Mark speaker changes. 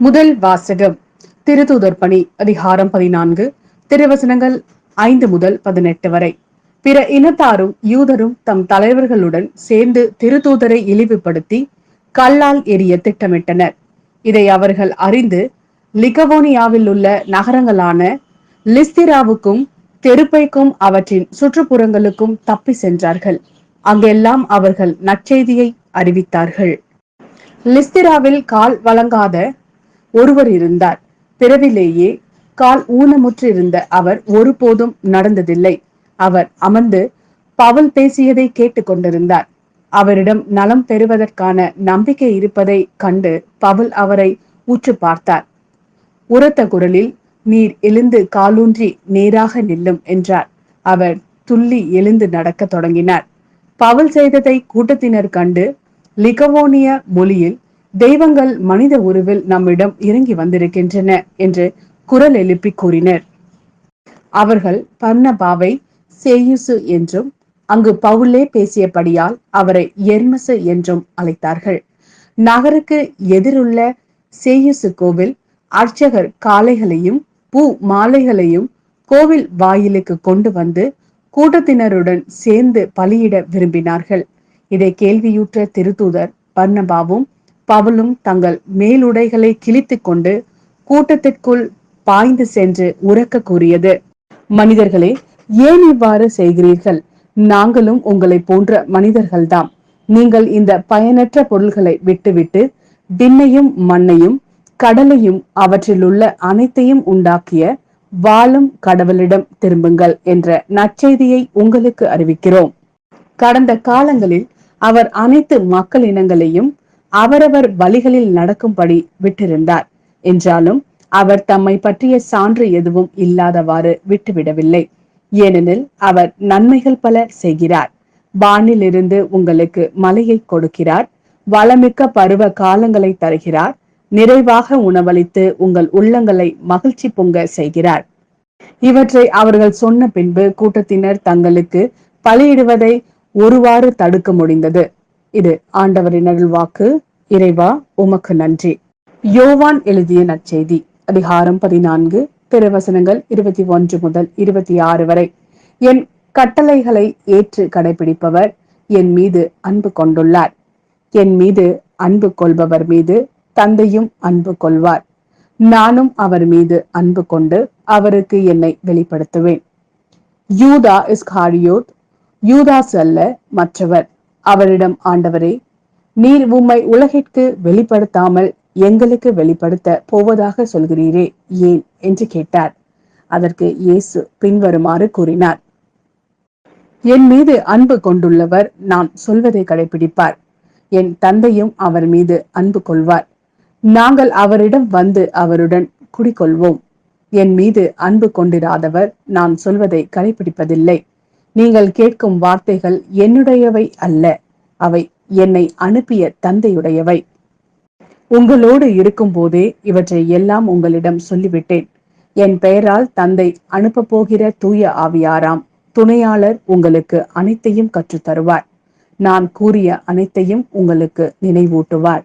Speaker 1: முதல் வாசகம். திருத்தூதர் பணி அதிகாரம் 14, திருவசனங்கள் 5 முதல் 18 வரை. பிற இனத்தாரும் யூதரும் தம் தலைவர்களுடன் சேர்ந்து திருத்தூதரை இழிவுபடுத்தி கல்லால் எரிய திட்டமிட்டனர். இதை அவர்கள் அறிந்து லிகவோனியாவில் உள்ள நகரங்களான லிஸ்திராவுக்கும் தெருப்பைக்கும் அவற்றின் சுற்றுப்புறங்களுக்கும் தப்பி சென்றார்கள். அங்கெல்லாம் அவர்கள் நற்செய்தியை அறிவித்தார்கள். லிஸ்திராவில் கால் வழங்காத ஒருவர் இருந்தார். பிறவிலேயே கால் ஊனமுற்றிருந்த அவர் ஒருபோதும் நடந்ததில்லை. அவர் அமர்ந்து பவுல் பேசியதை கேட்டுக் கொண்டிருந்தார். அவரிடம் நலம் பெறுவதற்கான நம்பிக்கை இருப்பதை கண்டு பவுல் அவரை உற்று பார்த்தார். உரத்த குரலில், நீர் எழுந்து காலூன்றி நேராக நில்லும் என்றார். அவர் துள்ளி எழுந்து நடக்க தொடங்கினார். பவுல் செய்ததை கூட்டத்தினர் கண்டு லிகவோனிய மொழியில், தெய்வங்கள் மனித உருவில் நம்மிடம் இறங்கி வந்திருக்கின்றன என்று குரல் எழுப்பி கூறினர். அவர்கள் பர்னபாவை சேயுசு என்றும் அங்கு பவுலே பேசியபடியால் அவரை எர்மசு என்றும் அழைத்தார்கள். நகருக்கு எதிருள்ள சேயுசு கோவில் அர்ச்சகர் காளைகளையும் பூ மாலைகளையும் கோவில் வாயிலுக்கு கொண்டு வந்து கூட்டத்தினருடன் சேர்ந்து பலியிட விரும்பினார்கள். இதை கேள்வியுற்ற திருத்தூதர் பர்னபாவும் பவுலும் தங்கள் மேலுடைகளை கிழித்து கொண்டு கூட்டத்திற்குள் பாய்ந்து சென்று உரக்க கூறியது, மனிதர்களே, ஏன் இவ்வாறு செய்கிறீர்கள்? நாங்களும் உங்களை போன்ற மனிதர்கள்தாம். நீங்கள் இந்த பயனற்ற பொருள்களை விட்டுவிட்டு விண்ணையும் மண்ணையும் கடலையும் அவற்றில் உள்ள அனைத்தையும் உண்டாக்கிய வாழும் கடவுளிடம் திரும்புங்கள் என்ற நற்செய்தியை உங்களுக்கு அறிவிக்கிறோம். கடந்த காலங்களில் அவர் அனைத்து மக்கள் இனங்களையும் அவரவர் வழிகளில் நடக்கும்படி விட்டிருந்தார். என்றாலும் அவர் தம்மை பற்றிய சான்று எதுவும் இல்லாதவாறு விட்டுவிடவில்லை. ஏனெனில் அவர் நன்மைகள் பல செய்கிறார். வானில் இருந்து உங்களுக்கு மழையை கொடுக்கிறார். வளமிக்க பருவ காலங்களை தருகிறார். நிறைவாக உணவளித்து உங்கள் உள்ளங்களை மகிழ்ச்சி பொங்க செய்கிறார். இவற்றை அவர்கள் சொன்ன பின்பு கூட்டத்தினர் தங்களுக்கு பலியிடுவதை ஒருவாறு தடுக்க முடிந்தது. இது ஆண்டவரின் அருள்வாக்கு. இறைவா, உமக்கு நன்றி. யோவான் எழுதிய நற்செய்தி அதிகாரம் 14, திருவசனங்கள் 21 முதல் 26 வரை. என் கட்டளைகளை ஏற்று கடைபிடிப்பவர் என் மீது அன்பு கொண்டுள்ளார். என் மீது அன்பு கொள்பவர் மீது தந்தையும் அன்பு கொள்வார். நானும் அவர் மீது அன்பு கொண்டு அவருக்கு என்னை வெளிப்படுத்துவேன். யூதா இஸ்காரியோத் யூதாஸ் அல்ல, மற்றவர். அவரிடம் ஆண்டவரே, நீர் உம்மை உலகிற்கு வெளிப்படுத்தாமல் எங்களுக்கு வெளிப்படுத்த போவதாக சொல்கிறீரே, ஏன் என்று கேட்டார். அதற்கு இயேசு பின்வருமாறு கூறினார். என் மீது அன்பு கொண்டுள்ளவர் நான் சொல்வதை கடைபிடிப்பார். என் தந்தையும் அவர் மீது அன்பு கொள்வார். நாங்கள் அவரிடம் வந்து அவருடன் குடிகொள்வோம். என் மீது அன்பு கொண்டிராதவர் நான் சொல்வதை கடைபிடிப்பதில்லை. நீங்கள் கேட்கும் வார்த்தைகள் என்னுடையவை அல்ல, அவை என்னை அனுப்பிய தந்தையுடையவை. உங்களோடு இருக்கும் போதே இவற்றை எல்லாம் உங்களிடம் சொல்லிவிட்டேன். என் பெயரால் தந்தை அனுப்ப போகிற தூய ஆவியாராம் துணையாளர் உங்களுக்கு அனைத்தையும் கற்றுத் தருவார். நான் கூறிய அனைத்தையும் உங்களுக்கு நினைவூட்டுவார்.